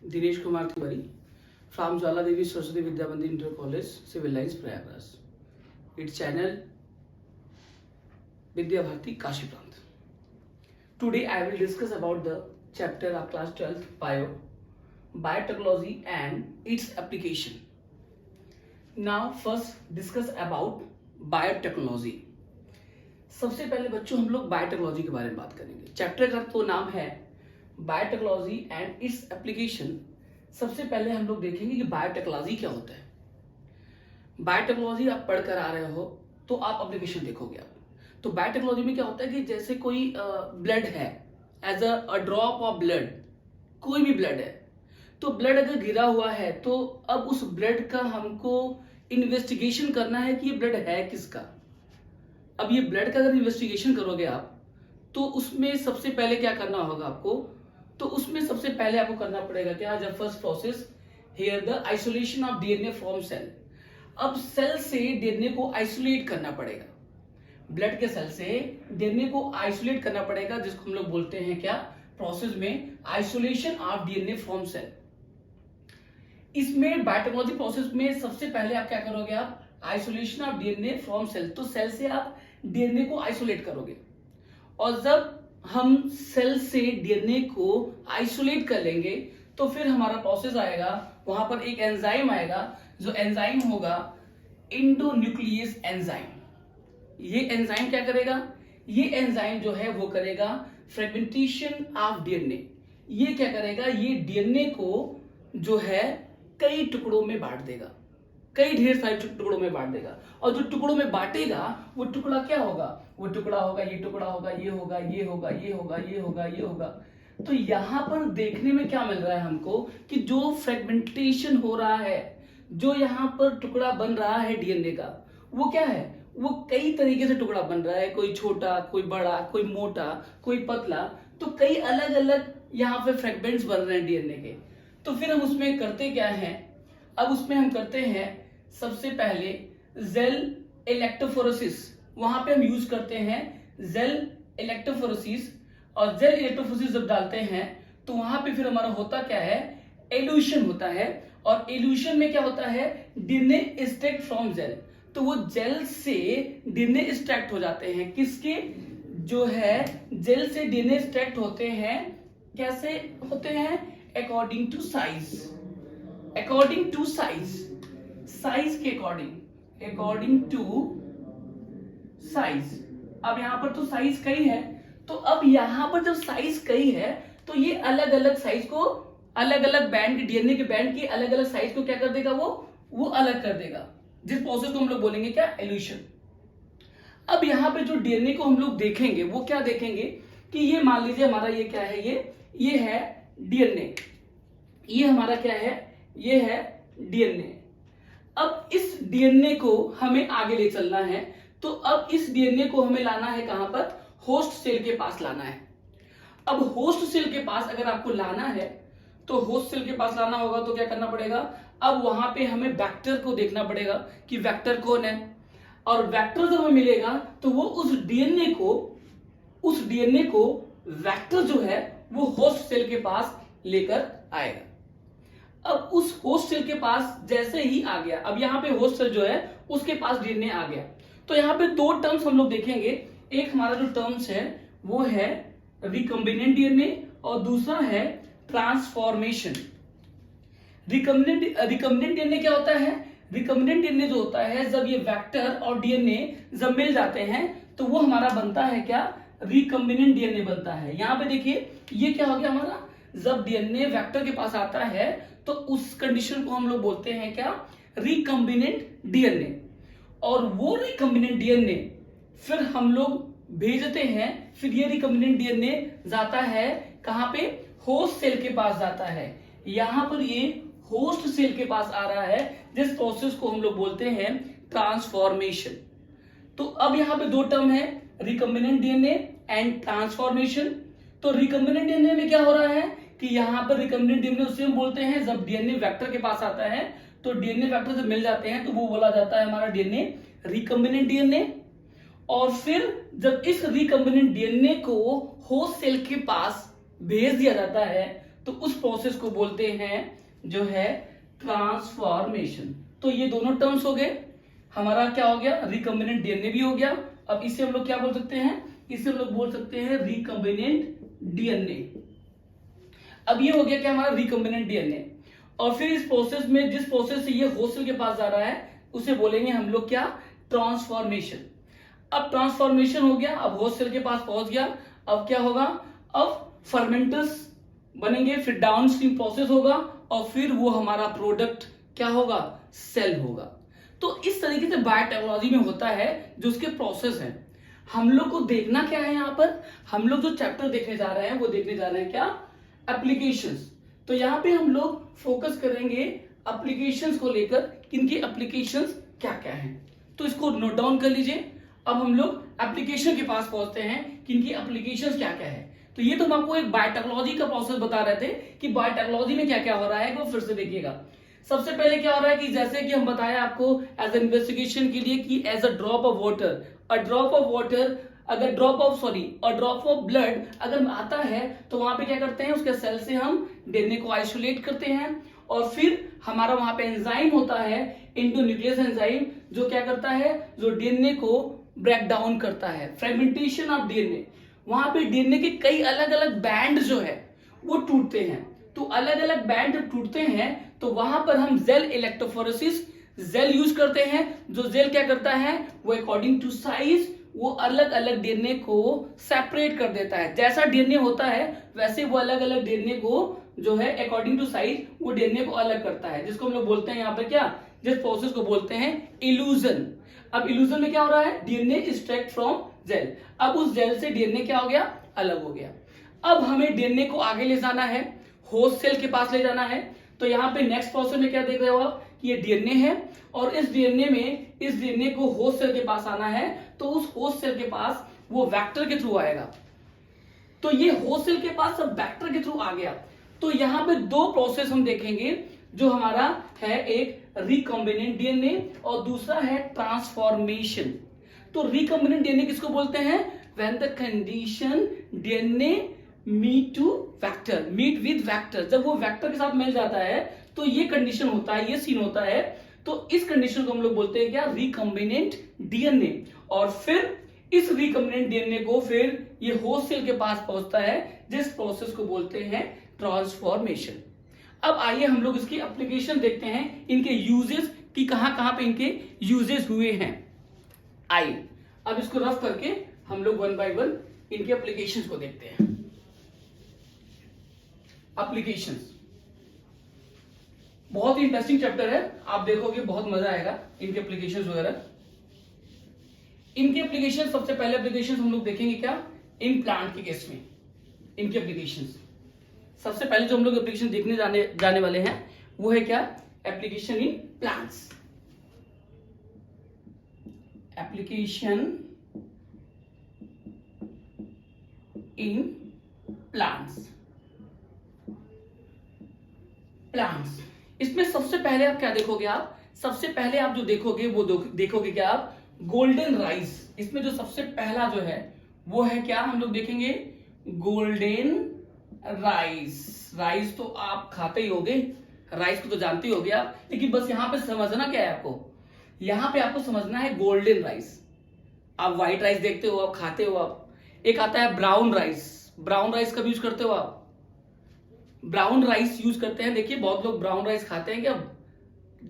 Dinesh Kumar Tiwari from Jwala Devi Saraswati Vidya Mandir Inter College, Civil Lines, Prayagraj. Its channel Vidya Bharati Kashi Prant. Today I will discuss about the chapter of class 12th biotechnology and its application. Now first discuss about biotechnology. सबसे पहले बच्चों हम लोग biotechnology के बारे में बात करेंगे। चैप्टर का तो नाम है बायोटेक्नोलॉजी एंड इट्स एप्लीकेशन। सबसे पहले हम लोग देखेंगे कि बायोटेक्नोलॉजी क्या होता है। बायोटेक्नोलॉजी आप पढ़कर आ रहे हो तो आप एप्लीकेशन देखोगे आप। तो बायोटेक्नोलॉजी में क्या होता है कि जैसे कोई ब्लड है, as a drop of blood, कोई भी ब्लड है, तो ब्लड अगर गिरा हुआ है तो अब उस ब्लड का हमको इन्वेस्टिगेशन करना है कि ये ब्लड है किसका। अब ये ब्लड का अगर इन्वेस्टिगेशन करोगे आप तो उसमें सबसे पहले क्या करना होगा आपको, तो उसमें सबसे पहले आपको करना पड़ेगा क्या, जब first process here the isolation of DNA from cell. अब सेल से डीएनए को आइसोलेट करना पड़ेगा, ब्लड के सेल से डीएनए को आइसोलेट करना पड़ेगा, जिसको हम लोग बोलते हैं क्या, प्रोसेस में isolation of DNA from cell. इसमें बायोटेक्नोलॉजी प्रोसेस में सबसे पहले आप क्या करोगे, आप isolation of DNA from cell, तो सेल से आप डीएनए को आइसोलेट करोगे। और जब हम सेल से डीएनए को आइसोलेट कर लेंगे तो फिर हमारा प्रोसेस आएगा, वहां पर एक एंजाइम आएगा, जो एंजाइम होगा एंडोन्यूक्लियस एंजाइम। ये एंजाइम क्या करेगा, ये एंजाइम जो है वो करेगा फ्रेगमेंटेशन ऑफ डीएनए। ये क्या करेगा, ये डीएनए को जो है कई टुकड़ों में बांट देगा, कई ढेर सारे टुकड़ों में बांट देगा। और जो टुकड़ों में बांटेगा वो टुकड़ा क्या होगा, वो टुकड़ा होगा, ये टुकड़ा होगा, ये होगा, ये होगा, ये होगा, ये होगा, ये होगा। तो यहां पर देखने में क्या मिल रहा है हमको कि जो फ्रेगमेंटेशन हो रहा है, जो यहाँ पर टुकड़ा बन रहा है डीएनए का, वो क्या है, वो कई तरीके से टुकड़ा बन रहा है, कोई छोटा, कोई बड़ा, कोई मोटा, कोई पतला। तो कई अलग अलग यहाँ पे फ्रेगमेंट्स बन रहे हैं डीएनए के। तो फिर हम उसमें करते क्या है, अब उसमें हम करते हैं सबसे पहले जेल इलेक्ट्रोफोरेसिस। वहां पे हम यूज करते हैं जेल इलेक्ट्रोफोरेसिस। और जेल इलेक्ट्रोफोरेसिस जब डालते हैं तो वहां पे फिर हमारा होता क्या है, एल्यूशन होता है। और एल्यूशन में क्या होता है, डीएनए एक्सट्रैक्ट फ्रॉम जेल। तो वो जेल से डीएनए एक्सट्रैक्ट हो जाते हैं, किसके, जो है जेल से डीएनए एक्सट्रैक्ट होते हैं। कैसे होते हैं, according to size, according to size, size के अकॉर्डिंग, अकॉर्डिंग टू साइज। अब यहां पर तो साइज कई है, तो अब यहां पर जब साइज कई है तो ये अलग अलग साइज को, अलग अलग बैंड के डीएनए के बैंड के अलग अलग साइज को क्या कर देगा, वो अलग कर देगा, जिस प्रोसेस को हम लोग बोलेंगे क्या, एल्यूशन। अब यहां पे जो डीएनए को हम लोग देखेंगे वो क्या देखेंगे कि ये मान लीजिए हमारा ये क्या है, ये है डीएनए, ये हमारा क्या है, ये है डीएनए। अब इस डीएनए को हमें आगे ले चलना है, तो अब इस डीएनए को हमें लाना है कहां पर, होस्ट सेल के पास लाना है। अब होस्ट सेल के पास अगर आपको लाना है तो होस्ट सेल के पास लाना होगा तो क्या करना पड़ेगा, अब वहां पे हमें वेक्टर को देखना पड़ेगा कि वेक्टर कौन है। और वेक्टर जब हमें मिलेगा तो वो उस डीएनए को वेक्टर जो है वो होस्ट सेल के पास लेकर आएगा। अब उस होस्ट सेल के पास जैसे ही आ गया, अब यहाँ पे होस्ट सेल जो है उसके पास डीएनए आ गया, तो यहाँ पे दो टर्म्स हम लोग देखेंगे। एक हमारा जो टर्म्स है वो है रिकम्बिनेंट डीएनए और दूसरा है ट्रांसफॉर्मेशन। रिकम्बिनेंट डीएनए क्या होता है, रिकम्बिनेंट डीएनए जो होता है, जब ये वेक्टर और डीएनए जब मिल जाते हैं तो वो हमारा बनता है क्या, रिकम्बिनेंट डीएनए बनता है। यहाँ पे देखिए ये क्या हो गया हमारा, जब डीएनए वेक्टर के पास आता है तो उस कंडीशन को हम लोग बोलते हैं क्या, रिकम्बिनेंट डीएनए। और वो रिकम्बिनेंट डीएनए फिर हम लोग भेजते हैं, फिर ये रिकम्बिनेंट डीएनए जाता है कहां पे, होस्ट सेल के पास जाता है। यहां पर ये होस्ट सेल के पास आ रहा है, जिस प्रोसेस को हम लोग बोलते हैं ट्रांसफॉर्मेशन। तो अब यहां पे दो टर्म है, रिकम्बिनेंट डीएनए एंड ट्रांसफॉर्मेशन। तो रिकम्बिनेंट डीएनए में क्या हो रहा है कि यहाँ पर रिकम्बिनेंट डीएनए उसे हम बोलते हैं जब डीएनए वेक्टर के पास आता है, तो डीएनए वेक्टर जब मिल जाते हैं तो वो बोला जाता है हमारा डीएनए रिकम्बिनेंट डीएनए। और फिर जब इस रिकम्बिनेंट डीएनए को होस्ट सेल के पास भेज दिया जाता है तो उस प्रोसेस को बोलते हैं जो है ट्रांसफॉर्मेशन। तो ये दोनों टर्म्स हो गए, हमारा क्या हो गया, रिकम्बिनेंट डीएनए भी हो गया। अब इसे हम लोग क्या बोल सकते हैं, इसे हम लोग बोल सकते हैं रिकम्बिनेंट डीएनए। अब ये हो गया क्या हमारा रिकम्बिनेंट डीएनए। और फिर इस प्रोसेस में, जिस प्रोसेस से ये होस्ट सेल के पास जा रहा है, उसे बोलेंगे हम लोग क्या, ट्रांसफॉर्मेशन। अब ट्रांसफॉर्मेशन हो गया, अब होस्ट सेल के पास पहुंच गया। अब क्या होगा, अब फर्मेंटर्स बनेंगे, फिर डाउनस्ट्रीम प्रोसेस होगा, और फिर वो हमारा प्रोडक्ट क्या होगा, सेल होगा। तो इस तरीके से बायोटेक्नोलॉजी में होता है जो उसके प्रोसेस है। हम लोग को देखना क्या है, यहां पर हम लोग जो चैप्टर देखने जा रहे हैं वो देखने जा रहे हैं क्या, एप्लीकेशंस। तो यहां पे हम लोग फोकस करेंगे एप्लीकेशंस को लेकर, किनकी एप्लीकेशंस क्या क्या हैं। तो इसको नोट डाउन कर लीजिए। अब हम लोग एप्लीकेशन के पास पहुंचते हैं, किनकी एप्लीकेशंस क्या क्या है। तो ये तो हम आपको एक बायोटेक्नोलॉजी का प्रोसेस बता रहे थे कि बायोटेक्नोलॉजी में क्या क्या हो रहा है, वो फिर से देखिएगा। सबसे पहले क्या हो रहा है कि जैसे कि हम बताया आपको एज इन्वेस्टिगेशन के लिए कि as a drop of water, a drop of water अगर ड्रॉप ऑफ ब्लड अगर आता है, तो वहां पे क्या करते हैं, उसके सेल से हम डीएनए को आइसोलेट करते हैं, और फिर हमारा वहां पे एंजाइम होता है इंडोन्यूक्लियस एंजाइम, जो क्या करता है, जो डीएनए को ब्रेक डाउन करता है, फ्रेगमेंटेशन ऑफ डीएनए। वहां पे डीएनए के कई अलग अलग बैंड जो है वो टूटते हैं। तो अलग अलग बैंड जब टूटते हैं तो वहां पर हम जेल इलेक्ट्रोफोरेसिस जेल यूज करते हैं। जो जेल क्या करता है, वो अकॉर्डिंग टू साइज वो अलग अलग डीएनए को सेपरेट कर देता है। जैसा डीएनए होता है वैसे वो अलग अलग डीएनए को जो है अकॉर्डिंग टू साइज वो डीएनए को अलग करता है, जिसको हम लोग बोलते हैं यहाँ पर क्या, जिस प्रोसेस को बोलते हैं इल्यूजन। अब इल्यूजन में क्या हो रहा है, डीएनए एक्सट्रैक्ट फ्रॉम जेल। अब उस जेल से डीएनए क्या हो गया, अलग हो गया। अब हमें डीएनए को आगे ले जाना है, होस्ट सेल के पास ले जाना है। तो यहाँ पे नेक्स्ट प्रोसेस में क्या देख रहे हो आप कि ये डीएनए है, और इस डीएनए को होस्ट सेल के पास आना है। तो उस होस्ट सेल के पास वो वेक्टर के थ्रू आएगा। तो ये होस्ट सेल के पास सब वेक्टर के थ्रू आ गया। तो यहाँ पे दो प्रोसेस हम देखेंगे, जो हमारा है एक रिकॉम्बिनेंट डीएनए और दूसरा है ट्रांसफॉर्मेशन। तो रिकॉम्बिनेंट डीएनए किसको बोलते हैं, when the condition DNA meet with vector, जब वो वेक्टर के साथ मिल जाता है तो ये कंडीशन होता है, ये सीन होता है। तो इस कंडीशन को हम लोग बोलते हैं क्या, रिकॉम्बिनेंट डीएनए। और फिर इस रिकॉम्बिनेंट डीएनए को फिर ये होस्ट सेल के पास पहुंचता है, जिस प्रोसेस को बोलते हैं ट्रांसफॉर्मेशन। अब आइए हम लोग इसकी एप्लीकेशन देखते हैं, इनके यूजेस कि कहां कहां पे इनके यूजेस हुए हैं। आइए अब इसको रफ करके हम लोग वन बाय वन इनके एप्लीकेशंस को देखते हैं। एप्लीकेशंस बहुत ही इंटरेस्टिंग चैप्टर है, आप देखोगे बहुत मजा आएगा इनके एप्लीकेशंस वगैरह। इनके एप्लीकेशन, सबसे पहले एप्लीकेशन हम लोग देखेंगे क्या, इन प्लांट के केस में इनके एप्लीकेशंस। सबसे पहले जो हम लोग एप्लीकेशन देखने जाने वाले हैं वो है क्या, application in plants. Application in plants. इसमें सबसे पहले आप क्या देखोगे, आप सबसे पहले आप जो देखोगे वो देखोगे क्या आप, गोल्डन राइस। इसमें जो सबसे पहला जो है वो है क्या, हम लोग देखेंगे गोल्डन राइस तो आप खाते ही होगे, राइस को तो जानते ही होगे आप, लेकिन बस यहां पे समझना क्या है आपको, यहां पे आपको समझना है गोल्डन राइस। आप व्हाइट राइस देखते हो, आप खाते हो आप। एक आता है ब्राउन राइस कब यूज करते हो आप, ब्राउन राइस यूज करते हैं। देखिए बहुत लोग ब्राउन राइस खाते हैं, क्या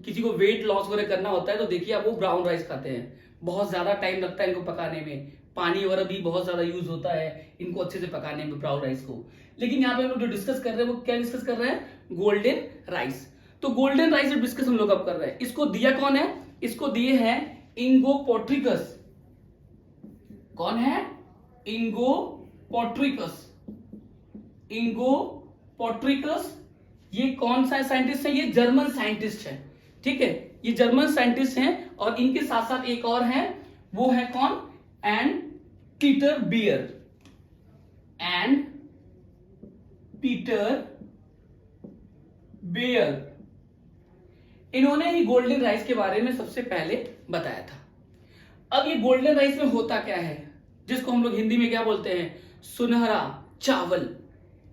किसी को वेट लॉस वगैरह करना होता है तो देखिए आप वो ब्राउन राइस खाते हैं। बहुत ज्यादा टाइम लगता है इनको पकाने में, पानी वगैरह भी बहुत ज्यादा यूज होता है इनको अच्छे से पकाने में ब्राउन राइस को। लेकिन यहाँ पे हम लोग जो डिस्कस कर रहे हैं वो क्या डिस्कस कर रहे हैं, गोल्डन राइस। तो गोल्डन राइस डिस्कस हम लोग अब कर रहे हैं। इसको दिया कौन है, इसको दिए हैं इंगो पोट्रिकस। कौन है, इंगो पोट्रिकस। ये कौन सा साइंटिस्ट है, ये जर्मन साइंटिस्ट है, ठीक है, ये जर्मन साइंटिस्ट हैं। और इनके साथ साथ एक और है, वो है कौन, एंड पीटर बेयर। इन्होंने ही गोल्डन राइस के बारे में सबसे पहले बताया था। अब ये गोल्डन राइस में होता क्या है, जिसको हम लोग हिंदी में क्या बोलते हैं, सुनहरा चावल।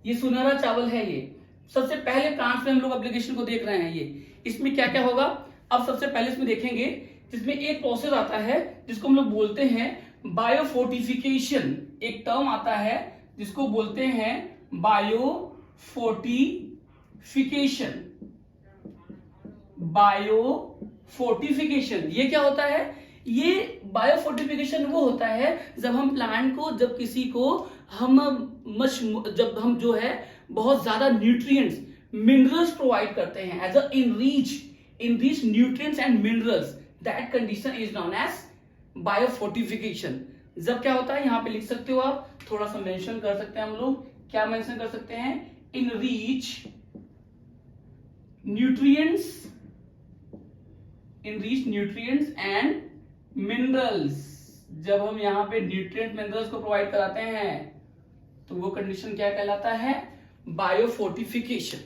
ये सुनहरा चावल है ये, सबसे पहले प्लांट्स में हम लोग एप्लीकेशन को देख रहे हैं। ये इसमें क्या क्या होगा, अब सबसे पहले इसमें देखेंगे, जिसमें एक प्रोसेस आता है जिसको हम लोग बोलते हैं बायोफोर्टिफिकेशन। एक टर्म आता है जिसको बोलते हैं बायोफोर्टिफिकेशन। बायोफोर्टिफिकेशन ये क्या होता है? ये बायोफोर्टिफिकेशन वो होता है जब हम प्लांट को, जब किसी को जब हम जो है बहुत ज्यादा न्यूट्रिएंट्स, मिनरल्स प्रोवाइड करते हैं as a enrich nutrients and minerals, that condition is known as biofortification. जब क्या होता है, यहां पे लिख सकते हो आप, थोड़ा सा मेंशन कर सकते हैं हम लोग, क्या मेंशन कर सकते हैं? Enrich nutrients and minerals. जब हम यहां पे न्यूट्रिएंट मिनरल्स को प्रोवाइड कराते हैं तो वो कंडीशन क्या कहलाता है? बायोफोर्टिफिकेशन।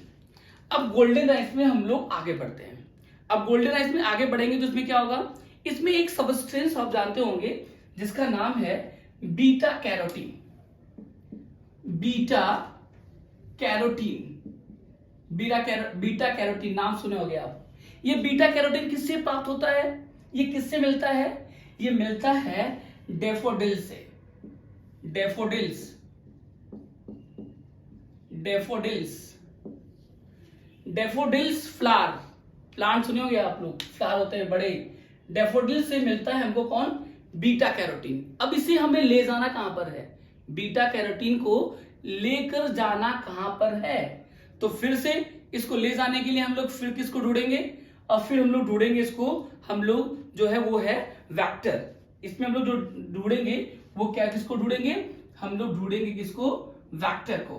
अब गोल्डन राइस में हम लोग आगे बढ़ते हैं। अब गोल्डन राइस में आगे बढ़ेंगे तो इसमें क्या होगा, इसमें एक सबस्टेंस आप जानते होंगे जिसका नाम है बीटा कैरोटीन। बीटा कैरोटीन नाम सुने होंगे आप। ये बीटा कैरोटीन किससे प्राप्त होता है? ये किससे मिलता है? ये मिलता है डैफोडिल से। डैफोडिल्स फ्लावर, प्लांट सुने होंगे आप लोग, फ्लावर होते हैं बड़े। डैफोडिल से मिलता है हमको कौन? Beta carotene. अब इसे हमें ले जाना कहां पर है? बीटा कैरोटीन को लेकर जाना कहां पर है? तो फिर से इसको ले जाने के लिए हम लोग फिर किसको ढूंढेंगे? और फिर हम लोग ढूंढेंगे इसको, हम लोग जो है वो है वेक्टर। इसमें हम लोग जो ढूंढेंगे वो क्या, किसको ढूंढेंगे? हम लोग ढूंढेंगे किसको? वेक्टर को।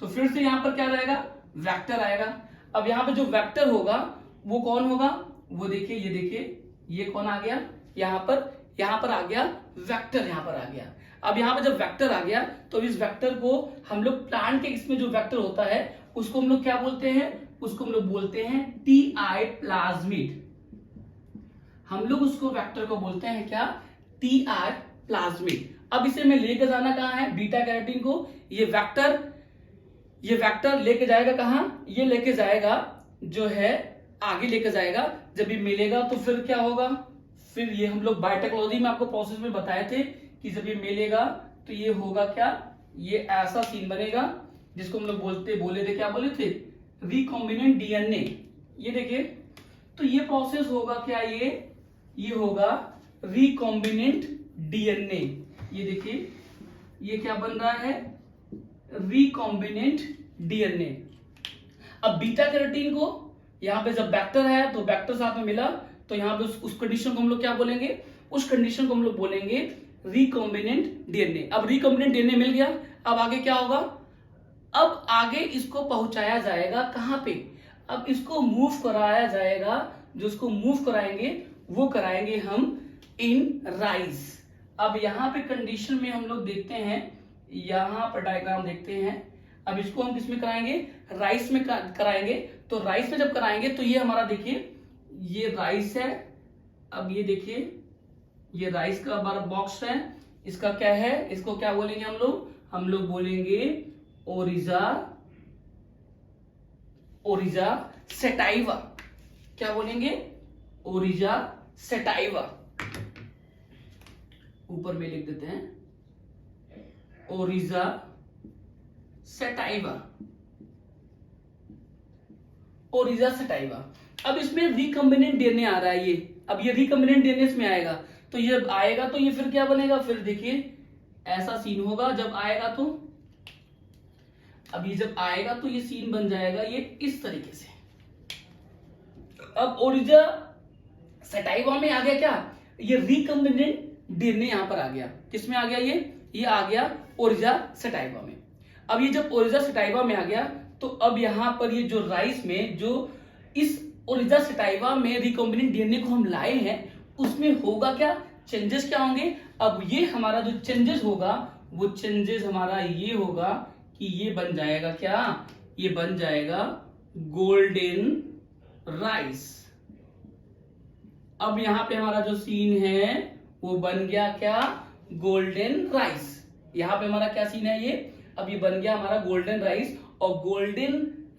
तो फिर से यहां पर क्या रहेगा? वेक्टर आएगा। अब यहां पे जो वेक्टर होगा वो कौन होगा? वो देखिए, ये देखिए, ये कौन आ गया? यहां पर आ गया वेक्टर, यहां पर आ गया। अब यहां पर जब वेक्टर आ गया तो इस वेक्टर को हम लोग प्लांट के इसमें जो वेक्टर होता है उसको हम लोग क्या बोलते हैं? उसको हम लोग बोलते हैं टीआई प्लाज्मिड। हम लोग उसको वेक्टर को बोलते हैं क्या? TI plasmid. अब इसे मैं लेकर जाना कहां है? बीटा कैरोटीन को। ये वेक्टर लेके जाएगा कहां? ये लेके जाएगा जो है आगे लेके जाएगा। जब ये मिलेगा तो फिर क्या होगा? फिर ये हम लोग बायोटेक्नोलॉजी में आपको प्रोसेस में बताए थे कि जब ये मिलेगा तो ये होगा क्या? ये ऐसा सीन बनेगा जिसको हम लोग बोले थे, क्या बोले थे? Recombinant DNA. ये देखिए, तो ये प्रोसेस होगा क्या? ये होगा रिकॉम्बिनेंट डीएनए। ये देखिए, ये क्या बन रहा है? Recombinant DNA. अब बीटा कैरोटीन को यहां पे जब वेक्टर है तो वेक्टर साथ में मिला तो यहां पे उस कंडीशन को हम लोग क्या बोलेंगे? उस कंडीशन को हम लोग बोलेंगे रिकॉम्बिनेंट डीएनए। अब रिकॉम्बिनेंट डीएनए मिल गया, अब आगे क्या होगा? अब आगे इसको पहुंचाया जाएगा कहां पे? अब इसको मूव कराया जाएगा। जो इसको मूव कराएंगे वो कराएंगे हम इन राइस। अब यहां पे कंडीशन में हम लोग देखते हैं, यहां पर डायग्राम देखते हैं। अब इसको हम किसमें कराएंगे? राइस में कराएंगे। तो राइस में जब कराएंगे तो ये हमारा देखिए, ये राइस है। अब ये देखिए, ये राइस का हमारा बॉक्स है। इसका क्या है? इसको क्या बोलेंगे हम लोग? हम लोग बोलेंगे ओरिजा सेटाइवा। क्या बोलेंगे? ओरिजा सेटाइवा। ऊपर में लिख देते हैं ओरिजा सेटाइवा। ओरिजा सेटाइवा। अब इसमें रिकॉम्बिनेंट डीएनए आ रहा है ये। अब ये रिकॉम्बिनेंट डीएनए इसमें आएगा तो ये आएगा तो ये फिर क्या बनेगा? फिर देखिए ऐसा सीन होगा जब आएगा तो, अब ये जब आएगा तो ये सीन बन जाएगा ये इस तरीके से। अब ओरिजा सेटाइवा में आ गया क्या? ये रिकॉम्बिनेंट डीएनए यहां पर आ गया। किसमें आ गया? ये आ गया ओरिजा सेटाइवा में। अब ये जब ओरिजा सेटाइवा में आ गया तो अब यहां पर ये जो राइस में जो इस ओरिजा सेटाइवा में रिकॉम्बिनेंट डीएनए को हम लाए हैं उसमें होगा क्या? चेंजेस क्या होंगे? अब ये हमारा जो चेंजेस होगा वो चेंजेस हमारा ये होगा कि ये बन जाएगा क्या? ये बन जाएगा गोल्डन राइस। अब यहां पे हमारा जो सीन है वो बन गया क्या? Golden rice. यहां पे हमारा क्या सीन है? ये अब ये बन गया हमारा गोल्डन राइस। और गोल्डन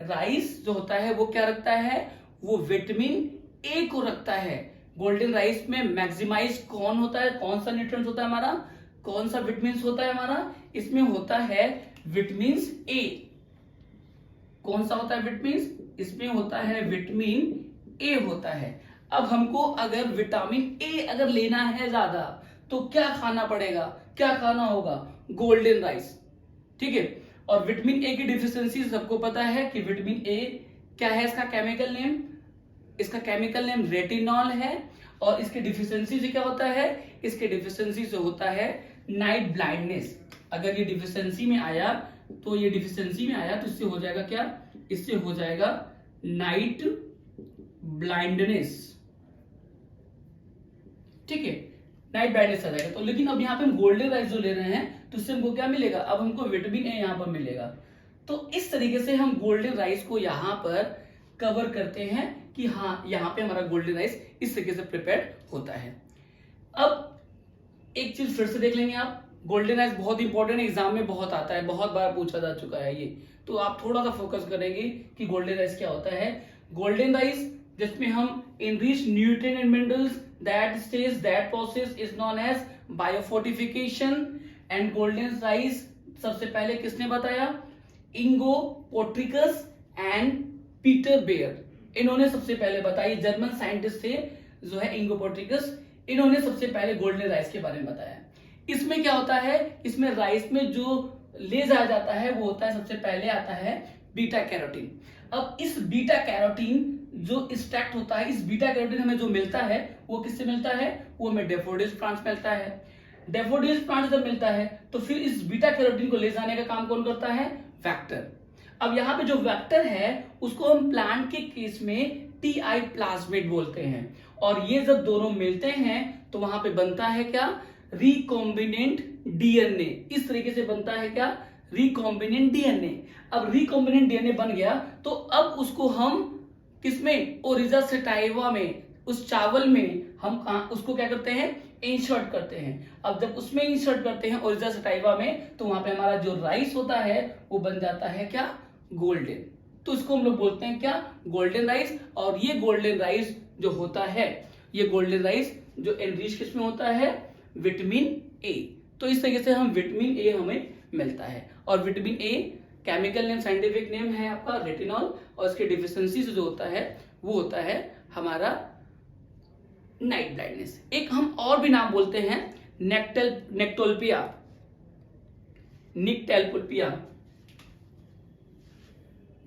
राइस जो होता है वो क्या रखता है, वो विटामिन ए को रखता है। गोल्डन राइस में मैक्सिमाइज कौन होता है, कौन सा न्यूट्रिएंट्स होता है हमारा, कौन सा विटामिन होता है हमारा, इसमें होता है विटामिन ए। कौन सा होता है विटामिन, इसमें होता है विटामिन ए होता है। अब हमको अगर विटामिन ए अगर लेना है ज्यादा तो क्या खाना पड़ेगा, क्या खाना होगा, गोल्डन राइस, ठीक है। और विटामिन ए की डिफिशियंसी सबको पता है कि विटामिन ए क्या है, इसका केमिकल नेम, इसका केमिकल नेम रेटिनॉल है। और इसके डिफिशियंसी से क्या होता है, इसके डिफिशियंसी से होता है नाइट ब्लाइंडनेस। अगर ये डिफिशियंसी में आया तो इससे हो जाएगा क्या, इससे हो जाएगा नाइट ब्लाइंडनेस, ठीक है, नाइट ब्लाइंडनेस आ जाएगा। तो लेकिन अब यहाँ पे हम गोल्डन राइस जो ले रहे हैं तो इससे हमको क्या मिलेगा, अब हमको विटामिन ए यहाँ पर मिलेगा। तो इस तरीके से हम गोल्डन राइस को यहाँ पर कवर करते हैं कि हाँ यहाँ पे हमारा गोल्डन राइस इस तरीके से प्रिपेयर होता है। अब एक चीज फिर से देख लेंगे आप, गोल्डन राइस बहुत इंपॉर्टेंट एग्जाम में बहुत आता है, बहुत बार पूछा जा चुका है ये, तो आप थोड़ा सा फोकस करेंगे कि गोल्डन राइस क्या होता है। गोल्डन राइस जिसमें हम enrich nutrient and minerals that stage that process is known as biofortification. And golden rice सबसे पहले किसने बताया, Ingo Potrykus and Peter Beyer, इन्होंने सबसे पहले बताई, जर्मन साइंटिस्ट थे जो है इंगो पोर्ट्रिकस, इन्होंने सबसे पहले गोल्डन राइस के बारे में बताया। इसमें क्या होता है, इसमें राइस में जो ले जाया जाता है वो होता है, सबसे पहले आता है बीटा कैरोटीन। अब इस बीटा कैरोटीन जो एक्सट्रैक्ट होता है, इस बीटा कैरोटीन हमें जो मिलता है वो किससे मिलता है, वो हमें डैफोडिल्स प्लांट मिलता है। डैफोडिल्स प्लांट जब मिलता है तो फिर इस बीटा कैरोटीन को ले जाने का काम कौन करता है, वेक्टर। अब यहाँ पे जो वेक्टर है उसको हम प्लांट के केस में टीआई प्लाज्मिड बोलते हैं। और ये जब दोनों मिलते हैं तो वहां पे बनता है क्या, रिकॉम्बिनेंट डीएनए। इस तरीके से बनता है क्या, रिकॉम्बिनेंट डीएनए। अब रिकॉम्बिनेंट डीएनए बन गया तो अब उसको हम किसमें, ओरिजा सेटाइवा में, उस चावल में हम उसको क्या करते हैं, इंसर्ट करते हैं। अब जब उसमें इंसर्ट करते हैं ओरिजा सेटाइवा में तो वहां पे हमारा जो राइस होता है वो बन जाता है क्या, गोल्डन। तो इसको हम लोग बोलते हैं क्या, गोल्डन राइस। और ये गोल्डन राइस जो होता है, ये गोल्डन राइस जो एनरिच किसमें होता है, विटामिन ए। तो इस तरीके से हम विटामिन ए हमें मिलता है। और vitamin a chemical name, scientific name है आपका रेटिनॉल। और इसके डिफिशियंसी से जो होता है वो होता है हमारा नाइट ब्लाइंडनेस। एक हम और भी नाम बोलते हैं, नेक्टोल्पिया, निक्टेल्पुल्पिया,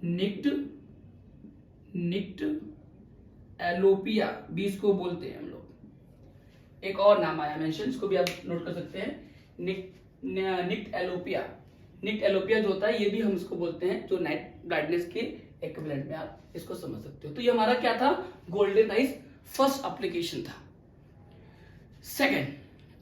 निक्ट एलोपिया भी इसको बोलते हैं हम लोग। एक और नाम आया मेंशन, इसको भी आप नोट कर सकते हैं, निक्ट एलोपिया। निक्ट एलोपिया जो होता है ये भी हम इसको बोलते हैं, जो नाइट ब्लाइंडनेस के इक्विवेलेंट में आप इसको समझ सकते हो। तो ये हमारा क्या था, गोल्डन राइस फर्स्ट एप्लीकेशन था। सेकंड,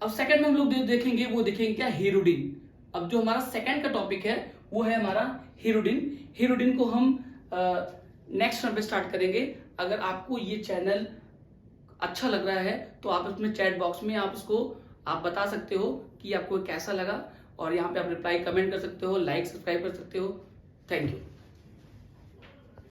अब सेकंड में हम लोग देखेंगे, वो देखेंगे क्या, हीरोडिन। अब जो हमारा सेकंड का टॉपिक है वो है हमारा हीरोडिन। हीरोडिन को हम नेक्स्ट टाइम पे स्टार्ट करेंगे। अगर आपको ये चैनल अच्छा लग रहा है तो आप इसमें चैट बॉक्स में आप इसको आप बता सकते हो कि आपको कैसा लगा, और यहाँ पे आप रिप्लाई कमेंट कर सकते हो, लाइक सब्सक्राइब कर सकते हो। Thank you.